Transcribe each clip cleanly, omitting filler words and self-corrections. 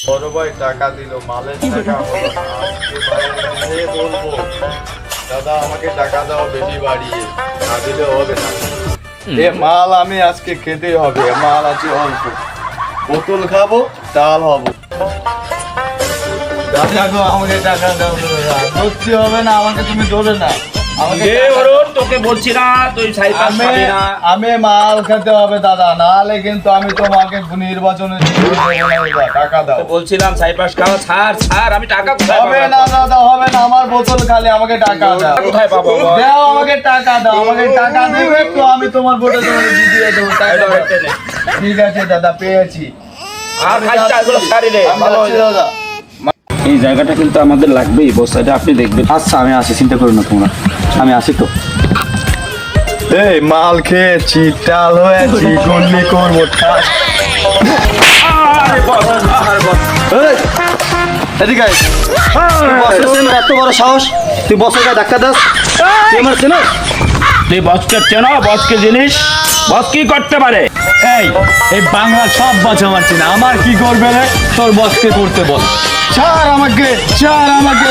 বড় ভাই টাকা দিল, মালের টাকা হলো না। আজকে ভাই বলবো দাদা আমাকে টাকা দাও বেশি বাড়িয়ে, না দিলে হবে না। এ মাল আমি আজকে খেতেই হবে, মাল আছে অল্প, বোতল খাবো ডাল হবো। দাদা গো আমাকে টাকা দাও, সত্যি হবে না, আমাকে তুমি ধরে না। তোকে বলছি না তুই আমি মাল খেতে হবে দাদা, নাহলে কিন্তু আমি তোমাকে নির্বাচনে টাকা দাও। বলছিলাম সাইপাস খাওয়া ছাড় আমি টাকা হবে না দাদা, হবে না, আমার বোতল খালি, আমাকে টাকা দাও। কোথায় পাবো? দাও আমাকে টাকা দাও, আমাকে টাকা দেবে তো আমি তোমার বোতল দিয়ে দেবো। ঠিক আছে দাদা, পেয়েছি। দাদা এই জায়গাটা কিন্তু আমাদের লাগবেই, বস্তাটা আপনি দেখবেন। আচ্ছা আমি আসি, চিন্তা করো না তোমরা, আমি আসি তো। এই মাল খেয়েছি, টাল হয়েছি, গন্ডি করবো। এদিকে আয়। বসের চেনো, এত বড় সাহস, তুই বসের গায়ে ধাক্কা দাস? তুই আমার চেনো? তুই বসকে চেনো? বসকে জিনিস বস কি করতে পারে? এই বাংলা সব বস আমার চিনা, আমার কি করবে রে? তোর বসকে করতে বল, ছাড় আমাকে, ছাড় আমাকে।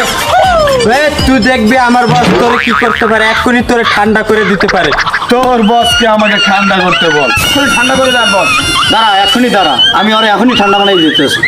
তুই দেখবি আমার বস তোরে কি করতে পারে, এক্ষুনি তোরে ঠান্ডা করে দিতে পারে। তোর বসকে আমাকে ঠান্ডা করতে বল। ঠান্ডা করে দেন বস। দাঁড়া, এখনই দাঁড়া, আমি ওরে এখনই ঠান্ডা বানাই দিতেছি।